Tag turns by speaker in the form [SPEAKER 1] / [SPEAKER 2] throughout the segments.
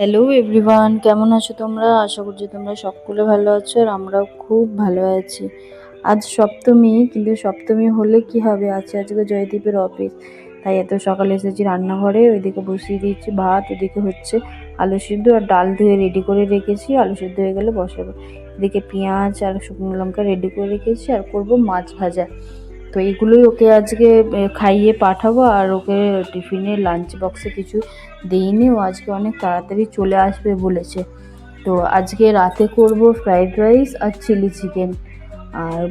[SPEAKER 1] Hello everyone, কেমন আছো তোমরা? আশা করছি তোমরা সকলে ভালো আছো আর আমরাও খুব ভালো আছি। আজ সপ্তমী, কিন্তু সপ্তমী হলে কি হবে, আজকে জয়দীপের অফিস, তাই এত সকালে এসেছি রান্নাঘরে। ওইদিকে বসিয়ে দিয়েছি ভাত, ওদিকে হচ্ছে আলু সিদ্ধ আর ডাল ধুয়ে রেডি করে রেখেছি। আলু সিদ্ধ হয়ে গেলে বসাবো। এদিকে পেঁয়াজ আর শুকনো লঙ্কা রেডি করে রেখেছি আর করব মাছ ভাজা। তো এইগুলোই ওকে আজকে খাইয়ে পাঠাবো। আর ওকে টিফিনে লাঞ্চ বক্সে কিছু দিইনি, ও আজকে অনেক তাড়াতাড়ি চলে আসবে বলেছে। তো আজকে রাতে করব ফ্রাইড রাইস আর চিলি চিকেন। আর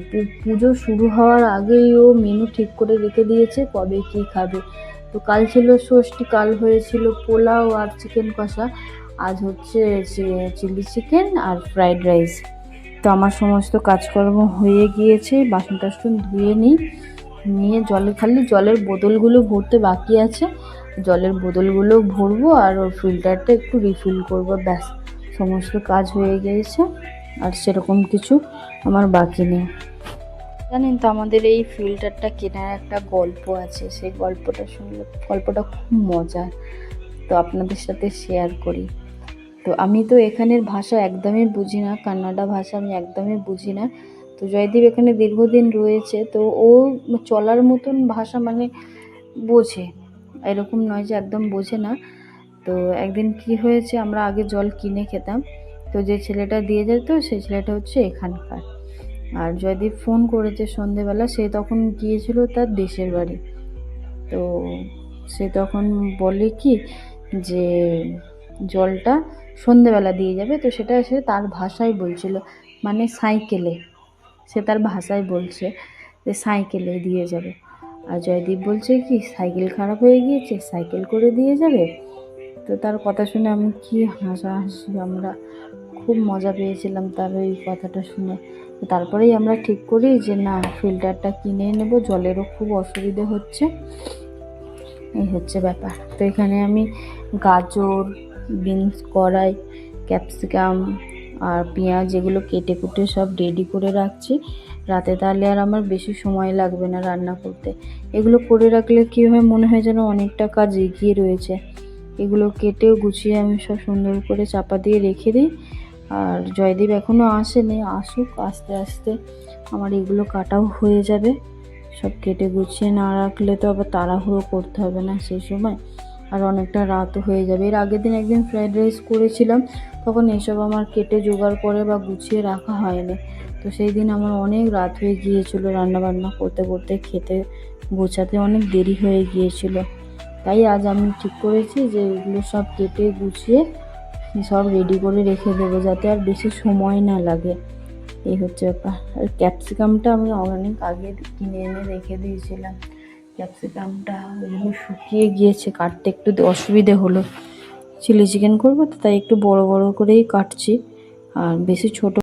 [SPEAKER 1] পুজো শুরু হওয়ার আগেই ও মেনু ঠিক করে রেখে দিয়েছে কবে কী খাবে। তো কাল ছিল ষষ্ঠী, কাল হয়েছিল পোলাও আর চিকেন কষা, আজ হচ্ছে চিলি চিকেন আর ফ্রাইড রাইস। তো আমার সমস্ত কাজকর্ম হয়ে গিয়েছে, বাসন টাসন ধুয়ে নিয়ে জলের বোতলগুলো ভরতে বাকি আছে। জলের বোতলগুলো ভরবো আর ওর ফিল্টারটা একটু রিফিল করবো, ব্যাস সমস্ত কাজ হয়ে গিয়েছে। আর সেরকম কিছু আমার বাকি নেই। জানেন তো, আমাদের এই ফিল্টারটা কেনার একটা গল্প আছে, সেই গল্পটা খুব মজার। তো আপনাদের সাথে শেয়ার করি। তো আমি তো এখানের ভাষা একদমই বুঝি না, কান্নাডা ভাষা আমি একদমই বুঝি না। তো জয়দীপ এখানে দীর্ঘদিন রয়েছে, তো ও চলার মতন ভাষা মানে বোঝে, এরকম নয় যে একদম বোঝে না। তো একদিন কি হয়েছে, আমরা আগে জল কিনে খেতাম, তো যে ছেলেটা দিয়ে যেত সেই ছেলেটা হচ্ছে এখানকার। আর জয়দীপ ফোন করেছে সন্ধেবেলা, সে তখন গিয়েছিল তার দেশের বাড়ি। তো সে তখন বলে কি যে জলটা সন্ধেবেলা দিয়ে যাবে, তো সেটা সে তার ভাষায় বলছিল, মানে সাইকেলে, সে তার ভাষায় বলছে যে সাইকেলে দিয়ে যাবে। আর জয়দীপ বলছে কি সাইকেল খারাপ হয়ে গিয়েছে, সাইকেল করে দিয়ে যাবে। তো তার কথা শুনে আমি কি হাসাহাসি, আমরা খুব মজা পেয়েছিলাম তার ওই কথাটা শুনে। তো তারপরেই আমরা ঠিক করি যে না, ফিল্টারটা কিনে নেব, জলেরও খুব অসুবিধে হচ্ছে। এই হচ্ছে ব্যাপার। তো এখানে আমি গাজর, বিনস, কড়াই, ক্যাপসিকাম আর পেঁয়াজ এগুলো কেটে কুটে সব রেডি করে রাখছি রাতে, তাহলে আর আমার বেশি সময় লাগবে না রান্না করতে। এগুলো করে রাখলে কী হয়, মনে হয় যেন অনেকটা কাজ এগিয়ে রয়েছে। এগুলো কেটেও গুছিয়ে আমি সব সুন্দর করে চাপা দিয়ে রেখে দিই। আর জয়দীপ এখনও আসেনি, আসুক, আস্তে আস্তে আমার এগুলো কাটাও হয়ে যাবে। সব কেটে গুছিয়ে না রাখলে তো আবার তাড়াহুড়ো করতে হবে না সেই সময়, আর অনেকটা রাতও হয়ে যাবে। এর আগের দিন একদিন ফ্রাইড রাইস করেছিলাম, তখন এসব আমার কেটে জোগাড় করে বা গুছিয়ে রাখা হয়নি। তো সেই দিন আমার অনেক রাত হয়ে গিয়েছিল, রান্নাবান্না করতে করতে খেতে গোছাতে অনেক দেরি হয়ে গিয়েছিল। তাই আজ আমি ঠিক করেছি যে এগুলো সব কেটে গুছিয়ে সব রেডি করে রেখে দেবো, যাতে আর বেশি সময় না লাগে। এই হচ্ছে ব্যাপার। আর ক্যাপসিকামটা আমি অনেক আগে কিনে এনে রেখে দিয়েছিলাম, ক্যাপসিকামটা ওইগুলো শুকিয়ে গিয়েছে, কাটতে একটু অসুবিধে হলো। চিলি চিকেন করবো তো, তাই একটু বড় বড় করেই কাটছি, আর বেশি ছোট